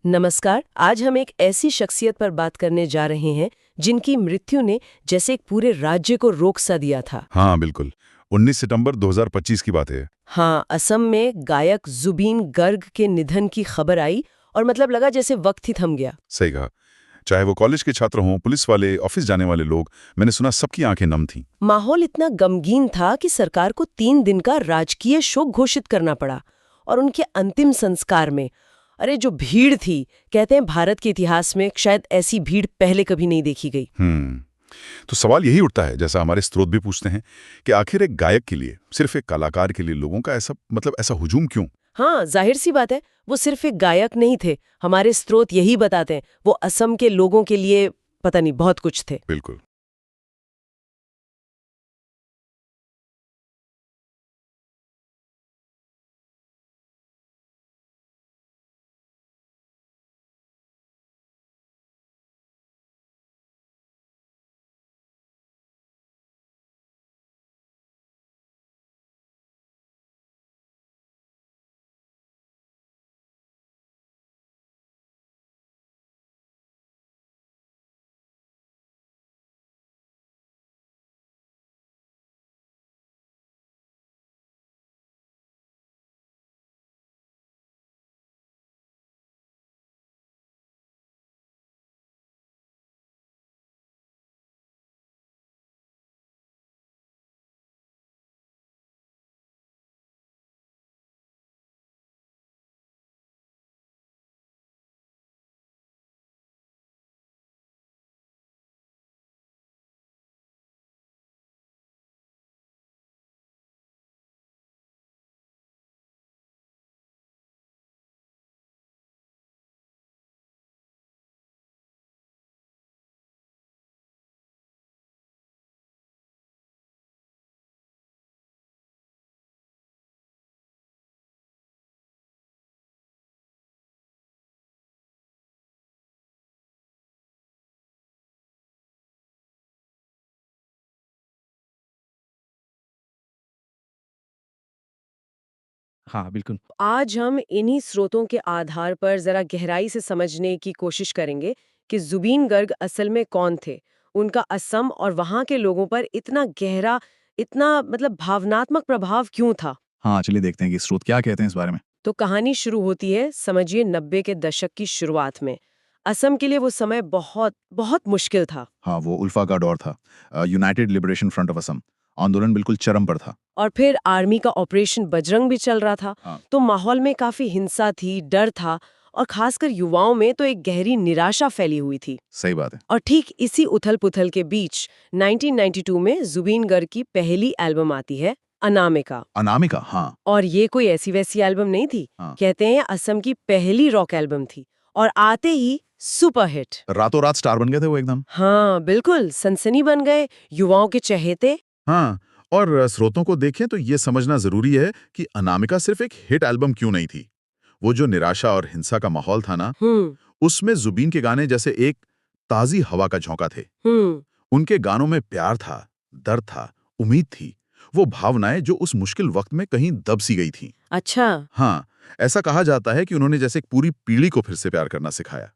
नमस्कार। आज हम एक ऐसी शख्सियत पर बात करने जा रहे हैं जिनकी मृत्यु ने जैसे एक पूरे राज्य को रोक सा दिया था। हाँ बिल्कुल। 19 सितंबर 2025 की बात है। हाँ, असम में गायक जुबीन गर्ग के निधन की खबर आई और मतलब लगा जैसे वक्त ही थम गया। सही कहा। चाहे वो कॉलेज के छात्र हों, पुलिस वाले, ऑफिस जाने वाले लोग, मैंने सुना सबकी आंखें नम थीं। माहौल इतना गमगीन था कि सरकार को 3 दिन का राजकीय शोक घोषित करना पड़ा। और उनके अंतिम संस्कार में अरे जो भीड़ थी, कहते हैं भारत के इतिहास में शायद ऐसी भीड़ पहले कभी नहीं देखी गई। तो सवाल यही उठता है, जैसा हमारे स्रोत भी पूछते हैं, कि आखिर एक गायक के लिए, सिर्फ एक कलाकार के लिए लोगों का ऐसा हुजूम क्यों? हाँ, जाहिर सी बात है, वो सिर्फ एक गायक नहीं थे। हमारे स्रोत यही बताते हैं, वो असम के लोगों के लिए पता नहीं बहुत कुछ थे। बिल्कुल। हाँ, बिल्कुल। आज हम इन्हीं स्रोतों के आधार पर जरा गहराई से समझने की कोशिश करेंगे कि जुबीन गर्ग असल में कौन थे। उनका असम और वहाँ के लोगों पर इतना गहरा, इतना मतलब भावनात्मक प्रभाव क्यों था। हाँ, चलिए देखते हैं कि स्रोत क्या कहते हैं इस बारे में। तो कहानी शुरू होती है, समझिए 90 के दशक की शुरुआत में। असम के लिए वो समय बहुत बहुत मुश्किल था। हाँ, वो उल्फा का दौर था। United liberation front of Assam. आंदोलन बिल्कुल चरम पर था। और फिर आर्मी का ऑपरेशन बजरंग भी चल रहा था। हाँ, तो माहौल में काफी हिंसा थी, डर था, और खासकर युवाओं में तो एक गहरी निराशा फैली हुई थी। सही बात है। और ठीक इसी उथल-पुथल के बीच 1992 में जुबीन गर्ग की पहली एल्बम आती है, अनामिका। अनामिका, हाँ, और ये कोई ऐसी वैसी एल्बम नहीं थी। हाँ। कहते हैं असम की पहली रॉक एल्बम थी और आते ही सुपरहिट। रातों रात स्टार बन गए थे वो एकदम। हाँ बिल्कुल, सनसनी बन गए, युवाओं के चहेते। हाँ, और स्रोतों को देखें तो ये समझना जरूरी है कि अनामिका सिर्फ एक हिट एल्बम क्यों नहीं थी। वो जो निराशा और हिंसा का माहौल था ना, हम्म। उसमें जुबीन के गाने जैसे एक ताजी हवा का झोंका थे। हम्म। उनके गानों में प्यार था, दर्द था, उम्मीद थी। वो भावनाएं जो उस मुश्किल वक्त में कहीं दब सी गई थीं। अच्छा। हाँ, ऐसा कहा जाता है कि उन्होंने जैसे एक पूरी पीढ़ी को फिर से प्यार करना सिखाया।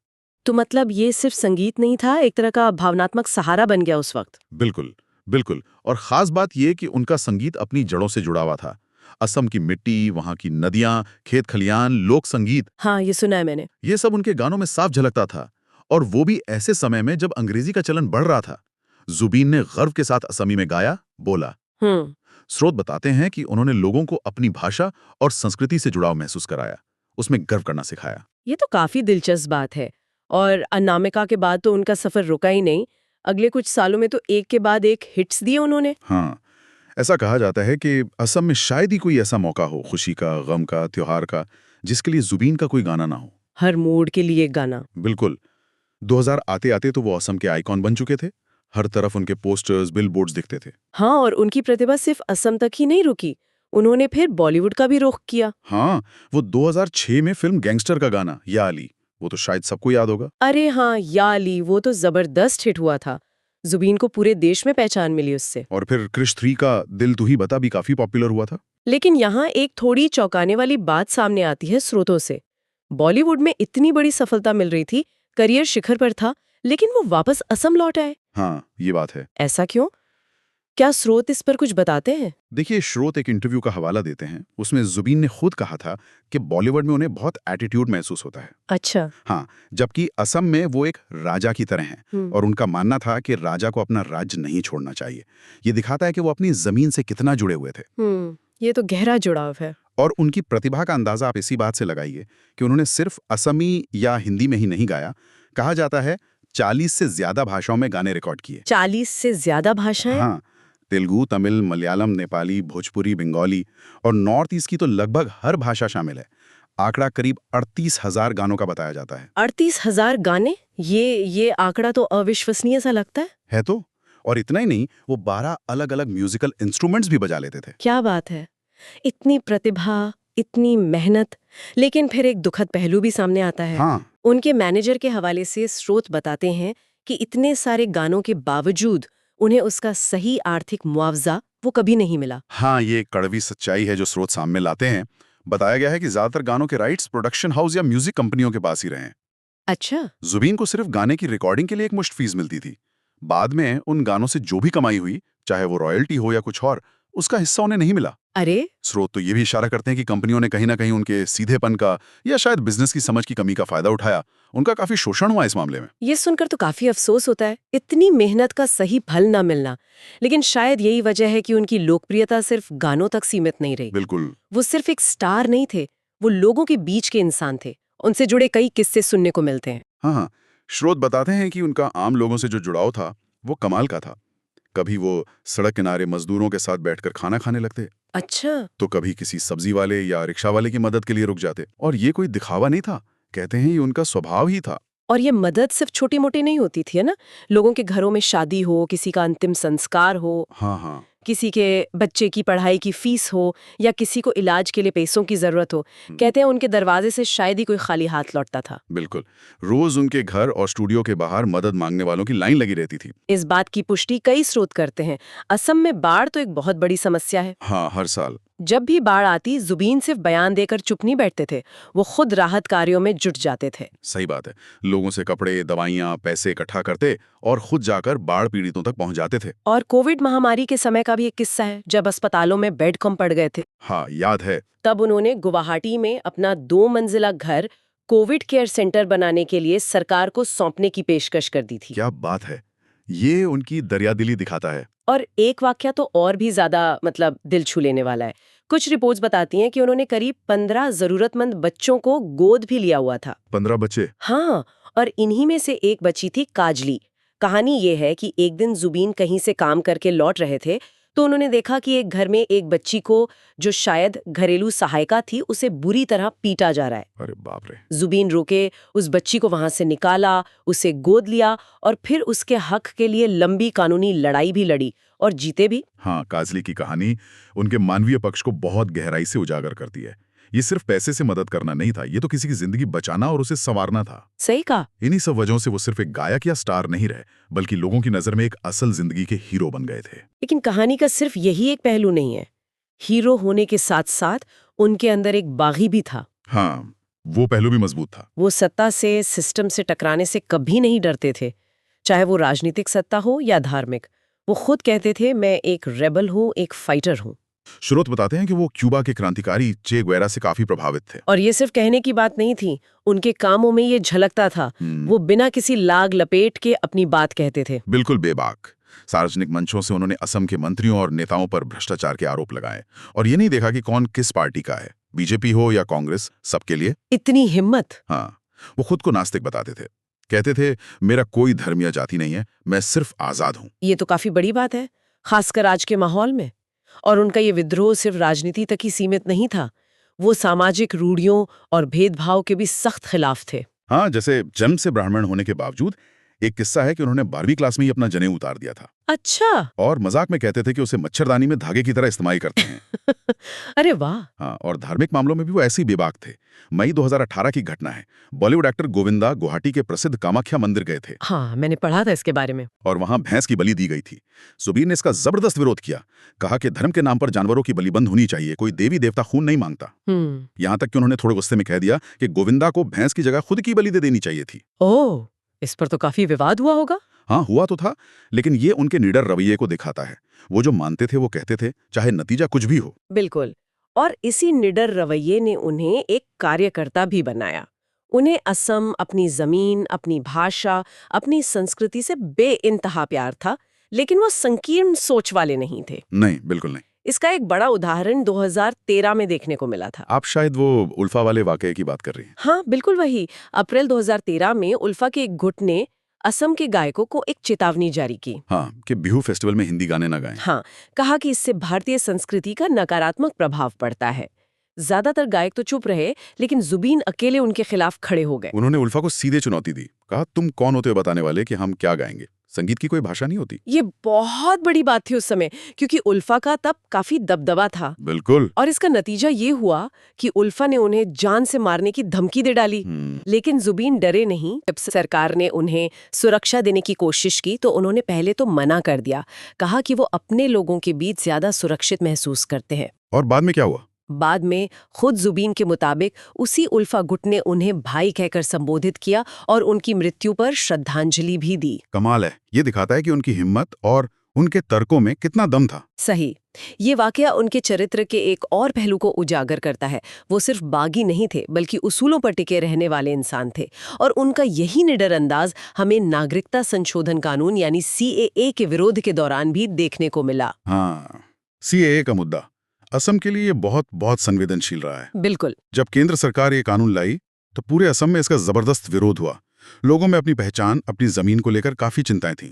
तो मतलब ये सिर्फ संगीत नहीं था, एक तरह का भावनात्मक सहारा बन गया उस वक्त। बिल्कुल, बिल्कुल। और खास बात ये कि उनका संगीत अपनी जड़ों से जुड़ा हुआ था। असम की मिट्टी, वहाँ की नदियाँ, खेत खलियान, लोक संगीत, हाँ, ये सुना है मैंने। ये सब उनके गानों में साफ झलकता था। और वो भी ऐसे समय में जब अंग्रेजी का चलन बढ़ रहा था। जुबीन ने गर्व के साथ असमी में गाया, बोला। हम्म। स्रोत बताते हैं कि उन्होंने लोगों को अपनी भाषा और संस्कृति से जुड़ाव महसूस कराया, उसमें गर्व करना सिखाया। ये तो काफी दिलचस्प बात है। और अनामिका के बाद तो उनका सफर रुका ही नहीं। अगले कुछ सालों में तो एक के बाद एक हिट्स दिए उन्होंने। हाँ, ऐसा कहा जाता है कि असम में शायद ही कोई ऐसा मौका हो, खुशी का, गम का, त्योहार का, जिसके लिए जुबीन का कोई गाना ना हो। हर मूड के लिए एक गाना। बिल्कुल। 2000 आते-आते तो वो असम के आइकॉन बन चुके थे। हर तरफ उनके पोस्टर्स, बिलबोर्ड्स दिखते थे। हाँ, और उनकी प्रतिभा सिर्फ असम तक ही नहीं रुकी। उन्होंने फिर बॉलीवुड का भी रुख किया। हाँ, वो 2006 में फिल्म गैंगस्टर का गाना, या अली, वो तो शायद सबको याद होगा। अरे हाँ, या अली, वो तो जबरदस्त हिट हुआ था। जुबीन को पूरे देश में पहचान मिली उससे। और फिर क्रिश 3 का दिल तू ही बता भी काफी पॉपुलर हुआ था। लेकिन यहाँ एक थोड़ी चौंकाने वाली बात सामने आती है स्रोतों से। बॉलीवुड में इतनी बड़ी सफलता मिल रही थी, करियर शिखर पर था, लेकिन वो वापस असम लौट आए। हाँ, ये बात है। ऐसा क्यों? क्या स्रोत इस पर कुछ बताते हैं? देखिए, स्रोत एक इंटरव्यू का हवाला देते हैं। उसमें जुबीन ने खुद कहा था कि बॉलीवुड में उन्हें बहुत एटीट्यूड महसूस होता है। अच्छा। हाँ, जबकि असम में वो एक राजा की तरह हैं और उनका मानना था कि राजा को अपना राज्य नहीं छोड़ना चाहिए। ये दिखाता है कि वो अपनी जमीन से कितना जुड़े हुए थे। ये तो गहरा जुड़ाव है। और उनकी प्रतिभा का अंदाजा आप इसी बात से लगाइए कि उन्होंने सिर्फ असमी या हिंदी में ही नहीं गाया। कहा जाता है 40 से ज्यादा भाषाओं में गाने रिकॉर्ड किए। 40 से ज्यादा भाषाएं? हाँ, तेलुगु, तमिल, मलयालम, नेपाली, भोजपुरी, बंगाली और नॉर्थ ईस्ट की तो लगभग हर भाषा शामिल है। आंकड़ा करीब 38,000 गानों का बताया जाता है। 38,000 गाने? ये आंकड़ा तो अविश्वसनीय सा लगता है। तो और इतना ही नहीं, वो 12 अलग-अलग म्यूजिकल इंस्ट्रूमेंट्स भी बजा लेते थे। क्या बात है! इतनी प्रतिभा, इतनी मेहनत, लेकिन फिर एक दुखद पहलू भी सामने आता है। हाँ, उनके मैनेजर के हवाले से स्रोत बताते हैं कि इतने सारे गानों के बावजूद उन्हें उसका सही आर्थिक मुआवजा वो कभी नहीं मिला। हाँ, ये एक कड़वी सच्चाई है जो स्रोत सामने लाते हैं। बताया गया है कि ज्यादातर गानों के राइट्स प्रोडक्शन हाउस या म्यूजिक कंपनियों के पास ही रहे हैं। अच्छा। जुबीन को सिर्फ गाने की रिकॉर्डिंग के लिए एक मुश्त फीस मिलती थी। बाद में उन गानों से जो भी कमाई हुई, चाहे वो रॉयल्टी हो या कुछ और, उसका हिस्सा उन्हें नहीं मिला। अरे! स्रोत तो ये भी इशारा करते हैं कि कंपनियों ने कहीं ना कहीं उनके सीधेपन का या शायद बिजनेस की समझ की कमी का फायदा उठाया। उनका काफी शोषण हुआ इस मामले में। ये सुनकर तो काफी अफसोस होता है, इतनी मेहनत का सही फल ना मिलना। लेकिन शायद यही वजह है कि उनकी लोकप्रियता सिर्फ गानों तक सीमित नहीं रही। बिल्कुल। वो सिर्फ एक स्टार नहीं थे, वो लोगों के बीच के इंसान थे। उनसे जुड़े कई किस्से सुनने को मिलते हैं। हाँ, स्रोत बताते हैं कि उनका आम लोगों से जो जुड़ाव था वो कमाल का था। कभी वो सड़क किनारे मजदूरों के साथ बैठकर खाना खाने लगते, अच्छा। तो कभी किसी सब्जी वाले या रिक्शा वाले की मदद के लिए रुक जाते। और ये कोई दिखावा नहीं था, कहते हैं ये उनका स्वभाव ही था। और ये मदद सिर्फ छोटी मोटी नहीं होती थी, है ना? लोगों के घरों में शादी हो, किसी का अंतिम संस्कार हो, हाँ, किसी के बच्चे की पढ़ाई की फीस हो, या किसी को इलाज के लिए पैसों की जरूरत हो, कहते हैं उनके दरवाजे से शायद ही कोई खाली हाथ लौटता था। बिल्कुल। रोज उनके घर और स्टूडियो के बाहर मदद मांगने वालों की लाइन लगी रहती थी। इस बात की पुष्टि कई स्रोत करते हैं। असम में बाढ़ तो एक बहुत बड़ी समस्या है। हाँ, हर साल। जब भी बाढ़ आती, जुबीन सिर्फ बयान देकर चुप नहीं बैठते थे, वो खुद राहत कार्यों में जुट जाते थे। सही बात है। लोगों से कपड़े, दवाइयाँ, पैसे इकट्ठा करते और खुद जाकर बाढ़ पीड़ितों तक पहुंच जाते थे। और कोविड महामारी के समय का भी एक किस्सा है, जब अस्पतालों में बेड कम पड़ गए थे। हाँ, याद है। तब उन्होंने गुवाहाटी में अपना 2 मंजिला घर कोविड केयर सेंटर बनाने के लिए सरकार को सौंपने की पेशकश कर दी थी। क्या बात है! ये उनकी दरियादिली दिखाता है। और एक वाकया तो और भी ज्यादा दिल छू लेने वाला है। कुछ रिपोर्ट्स बताती हैं कि उन्होंने करीब 15 जरूरतमंद बच्चों को गोद भी लिया हुआ था। 15 बच्चे? हाँ, और इन्हीं में से एक बच्ची थी काजली। कहानी ये है कि एक दिन जुबीन कहीं से काम करके लौट रहे थे, तो उन्होंने देखा कि एक घर में एक बच्ची को, जो शायद घरेलू सहायिका थी, उसे बुरी तरह पीटा जा रहा है। अरे बाप रे! जुबीन रुके, उस बच्ची को वहां से निकाला, उसे गोद लिया और फिर उसके हक के लिए लंबी कानूनी लड़ाई भी लड़ी और जीते भी। हाँ, काजली की कहानी उनके मानवीय पक्ष को बहुत गहराई से उजागर करती है। ये सिर्फ पैसे से मदद करना नहीं था, ये तो किसी की जिंदगी बचाना और उसे संवारना था। सही कहा। इन्हीं सब वजहों से वो सिर्फ एक गायक या स्टार नहीं रहे, बल्कि लोगों की नजर में एक असल जिंदगी के हीरो बन गए थे। लेकिन कहानी का सिर्फ यही एक पहलू नहीं है। हीरो होने के साथ साथ उनके अंदर एक बागी भी था। हाँ, वो पहलू भी मजबूत था। वो सत्ता से, सिस्टम से टकराने से कभी नहीं डरते थे, चाहे वो राजनीतिक सत्ता हो या धार्मिक। वो खुद कहते थे, मैं एक रेबल हूँ, एक फाइटर हूँ। स्रोत बताते हैं कि वो क्यूबा के क्रांतिकारी चे गुएरा से काफी प्रभावित थे। और ये सिर्फ कहने की बात नहीं थी, उनके कामों में ये झलकता था। वो बिना किसी लाग लपेट के अपनी बात कहते थे। बिल्कुल बेबाक। सार्वजनिक मंचों से उन्होंने असम के मंत्रियों और नेताओं पर भ्रष्टाचार के आरोप लगाए और ये नहीं देखा कि कौन किस पार्टी का है, बीजेपी हो या कांग्रेस, सबके लिए। इतनी हिम्मत! हाँ, वो खुद को नास्तिक बताते थे। कहते थे, मेरा कोई धर्म या जाति नहीं है, मैं सिर्फ आजाद हूं। ये तो काफी बड़ी बात है, खासकर आज के माहौल में। और उनका ये विद्रोह सिर्फ राजनीति तक ही सीमित नहीं था, वो सामाजिक रूढ़ियों और भेदभाव के भी सख्त खिलाफ थे। हाँ, जैसे जन्म से ब्राह्मण होने के बावजूद एक किस्सा है कि उन्होंने 12वीं क्लास में ही अपना जनेऊ उतार दिया था अच्छा। और मजाक में कहते थे कि उसे मच्छरदानी में धागे की तरह इस्तेमाल करते हैं। अरे वाह। हाँ, और धार्मिक मामलों में भी वो ऐसे ही बेबाक थे। मई 2018 की घटना है। बॉलीवुड एक्टर गोविंदा गुवाहाटी के प्रसिद्ध कामाख्या मंदिर गए थे हाँ, मैंने पढ़ा था इसके बारे में। और वहां भैंस की बलि दी गई थी। जुबीन ने इसका जबरदस्त विरोध किया, कहा कि धर्म के नाम पर जानवरों की बलि बंद होनी चाहिए, कोई देवी देवता खून नहीं मांगता। यहाँ तक कि उन्होंने थोड़े गुस्से में कह दिया कि गोविंदा को भैंस की जगह खुद की बलि दे देनी चाहिए थी। ओह, इस पर तो काफी विवाद हुआ होगा। हाँ, हुआ तो था, लेकिन ये उनके निडर रवैये को दिखाता है। वो जो मानते थे वो कहते थे, चाहे नतीजा कुछ भी हो। बिल्कुल। और इसी निडर रवैये ने उन्हें एक कार्यकर्ता भी बनाया। उन्हें असम, अपनी जमीन, अपनी भाषा, अपनी संस्कृति से बेइंतहा प्यार था, लेकिन वो संकीर्ण सोच वाले नहीं थे। नहीं, बिल्कुल नहीं। इसका एक बड़ा उदाहरण 2013 में देखने को मिला था। आप शायद वो उल्फा वाले वाकये की बात कर रही हैं। हाँ, बिल्कुल वही। अप्रैल 2013 में उल्फा के एक गुट ने असम के गायकों को एक चेतावनी जारी की। हाँ, कि बिहू फेस्टिवल में हिंदी गाने न गाएं। हाँ, कहा कि इससे भारतीय संस्कृति का नकारात्मक प्रभाव पड़ता है। ज्यादातर गायक तो चुप रहे, लेकिन जुबीन अकेले उनके खिलाफ खड़े हो गए। उन्होंने उल्फा को सीधे चुनौती दी, कहा तुम कौन होते हो बताने वाले कि हम क्या गाएंगे, संगीत की कोई भाषा नहीं होती। ये बहुत बड़ी बात थी उस समय, क्योंकि उल्फा का तब काफी दबदबा था। बिल्कुल। और इसका नतीजा ये हुआ कि उल्फा ने उन्हें जान से मारने की धमकी दे डाली। लेकिन जुबीन डरे नहीं। जब सरकार ने उन्हें सुरक्षा देने की कोशिश की तो उन्होंने पहले तो मना कर दिया, कहा कि वो अपने लोगों के बीच ज्यादा सुरक्षित महसूस करते हैं। और बाद में क्या हुआ? बाद में खुद जुबीन के मुताबिक उसी उल्फा गुट ने उन्हें भाई कहकर संबोधित किया और उनकी मृत्यु पर श्रद्धांजलि भी दी। कमाल है, ये दिखाता है कि उनकी हिम्मत और उनके तर्कों में कितना दम था। सही। ये वाकया उनके चरित्र के एक और पहलू को उजागर करता है। वो सिर्फ बागी नहीं थे, बल्कि उसूलों पर टिके रहने वाले इंसान थे। और उनका यही निडर अंदाज हमें नागरिकता संशोधन कानून यानी CAA के विरोध के दौरान भी देखने को मिला। हाँ, CAA का मुद्दा असम के लिए बहुत बहुत संवेदनशील रहा है। बिल्कुल। जब केंद्र सरकार ये कानून लाई तो पूरे असम में इसका जबरदस्त विरोध हुआ। लोगों में अपनी पहचान, अपनी जमीन को लेकर काफी चिंताएं थीं।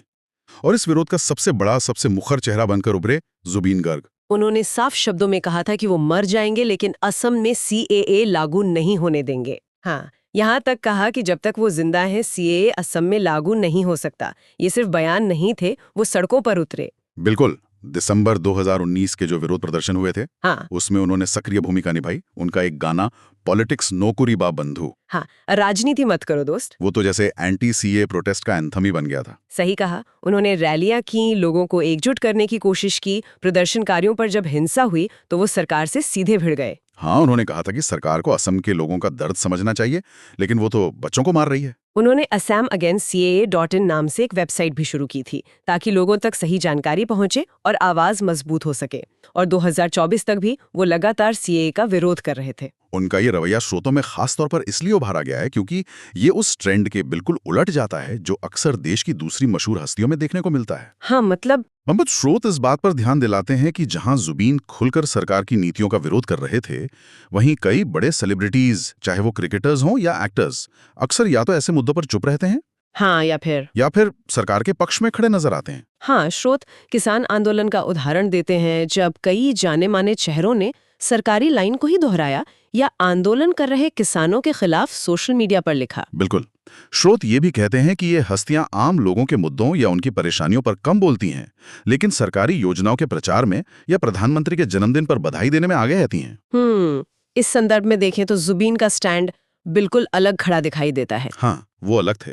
और इस विरोध का सबसे बड़ा, सबसे मुखर चेहरा बनकर उभरे जुबीन गर्ग। उन्होंने साफ शब्दों में कहा था कि वो मर जाएंगे लेकिन असम में CAA लागू नहीं होने देंगे। हाँ, यहाँ तक कहा कि जब तक वो जिंदा हैं CAA असम में लागू नहीं हो सकता। ये सिर्फ बयान नहीं थे, वो सड़कों पर उतरे। बिल्कुल। दिसंबर 2019 के जो विरोध प्रदर्शन हुए थे, हाँ, उसमें उन्होंने सक्रिय भूमिका निभाई। उनका एक गाना पॉलिटिक्स नोकुरी बा बंधु, हाँ, राजनीति मत करो दोस्त, वो तो जैसे एंटी CAA प्रोटेस्ट का एंथम ही बन गया था। सही कहा। उन्होंने रैलियां की, लोगों को एकजुट करने की कोशिश की। प्रदर्शनकारियों पर जब हिंसा हुई तो वो सरकार से सीधे भिड़ गए। हाँ, उन्होंने कहा था कि सरकार को असम के लोगों का दर्द समझना चाहिए, लेकिन वो तो बच्चों को मार रही है। उन्होंने assamagainstcaa.in नाम से एक वेबसाइट भी शुरू की थी, ताकि लोगों तक सही जानकारी पहुंचे और आवाज मजबूत हो सके। और 2024 तक भी वो लगातार CAA का विरोध कर रहे थे। उनका ये रवैया श्रोतों में खास तौर पर इसलिए उभारा गया है क्योंकि ये उस ट्रेंड के बिल्कुल उलट जाता है जो अक्सर देश की दूसरी मशहूर हस्तियों में देखने को मिलता है। हाँ, मतलब मोहम्मद, श्रोत इस बात पर ध्यान दिलाते हैं कि जहां जुबीन खुलकर सरकार की नीतियों का विरोध कर रहे थे, वहीं कई बड़े सेलिब्रिटीज, चाहे वो क्रिकेटर्स हों या एक्टर्स, अक्सर या तो ऐसे मुद्दों पर चुप रहते हैं हाँ, या फिर सरकार के पक्ष में खड़े नजर आते हैं। हाँ, श्रोत किसान आंदोलन का उदाहरण देते हैं, जब कई जाने माने चेहरों ने सरकारी लाइन को ही दोहराया या आंदोलन कर रहे किसानों के खिलाफ सोशल मीडिया पर लिखा। बिल्कुल। श्रोत ये भी कहते हैं कि ये हस्तियां आम लोगों के मुद्दों या उनकी परेशानियों पर कम बोलती हैं, लेकिन सरकारी योजनाओं के प्रचार में या प्रधानमंत्री के जन्मदिन पर बधाई देने में आगे रहती हैं। इस संदर्भ में देखें तो जुबीन का स्टैंड बिल्कुल अलग खड़ा दिखाई देता है। हाँ, वो अलग थे।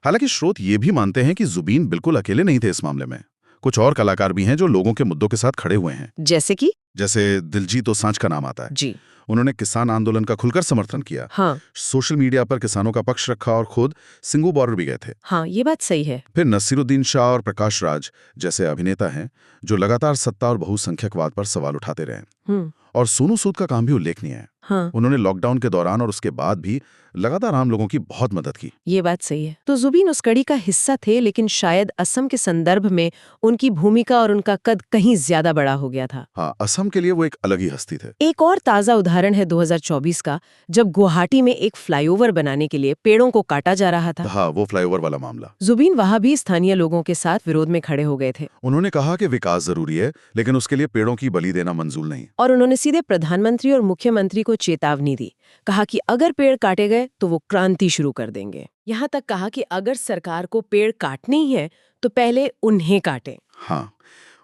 हालांकि श्रोत ये भी मानते हैं कि जुबीन बिल्कुल अकेले नहीं थे इस मामले में। कुछ और कलाकार भी हैं जो लोगों के मुद्दों के साथ खड़े हुए हैं। जैसे दिलजीत दोसांझ का नाम आता है जी। उन्होंने किसान आंदोलन का खुलकर समर्थन किया। हाँ, सोशल मीडिया पर किसानों का पक्ष रखा और खुद सिंगू बॉर्डर भी गए थे। हाँ, ये बात सही है। फिर नसीरुद्दीन शाह और प्रकाश राज जैसे अभिनेता हैं जो लगातार सत्ता और बहुसंख्यकवाद पर सवाल उठाते रहे। और सोनू सूद का काम भी उल्लेखनीय है। हाँ, उन्होंने लॉकडाउन के दौरान और उसके बाद भी लगातार आम लोगों की बहुत मदद की। ये बात सही है। तो जुबीन उस कड़ी का हिस्सा थे, लेकिन शायद असम के संदर्भ में उनकी भूमिका और उनका कद कहीं ज्यादा बड़ा हो गया था। हाँ, असम के लिए वो एक अलग ही हस्ती थे। एक और ताजा उदाहरण है 2024 का, जब गुवाहाटी में एक फ्लाईओवर बनाने के लिए पेड़ों को काटा जा रहा था। हाँ, वो फ्लाईओवर वाला मामला। जुबीन वहां भी स्थानीय लोगों के साथ विरोध में खड़े हो गए थे। उन्होंने कहा कि विकास जरूरी है, लेकिन उसके लिए पेड़ों की बलि देना मंजूर नहीं। और उन्होंने सीधे प्रधानमंत्री और मुख्यमंत्री को चेतावनी दी, कहा कि अगर पेड़ काटे गए तो वो क्रांति शुरू कर देंगे। यहाँ तक कहा कि अगर सरकार को पेड़ काटने ही है तो पहले उन्हें काटें। हाँ,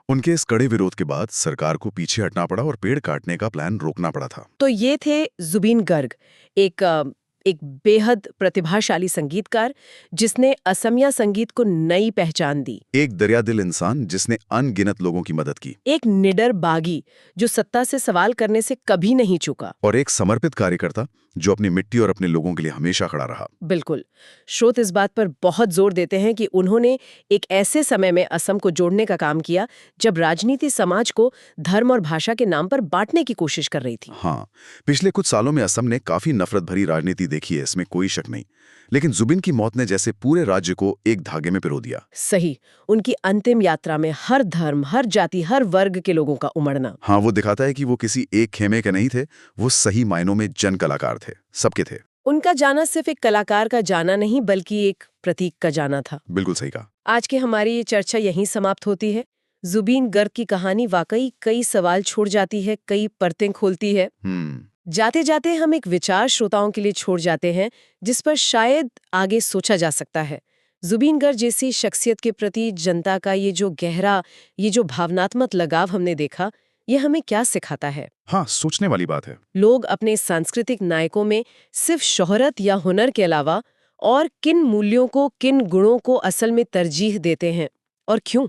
उनके इस कड़े विरोध के बाद सरकार को पीछे हटना पड़ा और पेड़ काटने का प्लान रोकना पड़ा था। तो ये थे ज़ुबीन गर्ग, एक बेहद प्रतिभाशाली संगीतकार जिसने असमिया संगीत को नई पहचान दी। एक दरियादिल इंसान जिसने अनगिनत लोगों की मदद की। एक निडर बागी जो सत्ता से सवाल करने से कभी नहीं चूका। और एक समर्पित कार्यकर्ता जो अपनी मिट्टी और अपने लोगों के लिए हमेशा खड़ा रहा। बिल्कुल। स्रोत इस बात पर बहुत जोर देते हैं कि उन्होंने एक ऐसे समय में असम को जोड़ने का काम किया जब राजनीति समाज को धर्म और भाषा के नाम पर बांटने की कोशिश कर रही थी। हाँ, पिछले कुछ सालों में असम ने काफी नफरत भरी राजनीति देखी है, इसमें कोई शक नहीं। लेकिन जुबिन की मौत ने जैसे पूरे राज्य को एक धागे में पिरो दिया। सही। उनकी अंतिम यात्रा में हर धर्म, हर जाति, हर वर्ग के लोगों का उमड़ना। हाँ, वो दिखाता है कि वो किसी एक खेमे के नहीं थे, वो सही मायनों में जन कलाकार थे, सबके थे। उनका जाना सिर्फ एक कलाकार का जाना नहीं बल्कि एक प्रतीक का जाना था। बिल्कुल सही कहा। आज की हमारी ये चर्चा यहीं समाप्त होती है। जुबीन गर्ग की कहानी वाकई कई सवाल छोड़ जाती है, कई परतें खोलती है। जाते जाते हम एक विचार श्रोताओं के लिए छोड़ जाते हैं जिस पर शायद आगे सोचा जा सकता है। जुबीन गर्ग जैसी शख्सियत के प्रति जनता का ये जो गहरा, ये जो भावनात्मक लगाव हमने देखा, ये हमें क्या सिखाता है? हाँ, सोचने वाली बात है। लोग अपने सांस्कृतिक नायकों में सिर्फ शोहरत या हुनर के अलावा और किन मूल्यों को, किन गुणों को असल में तरजीह देते हैं और क्यों?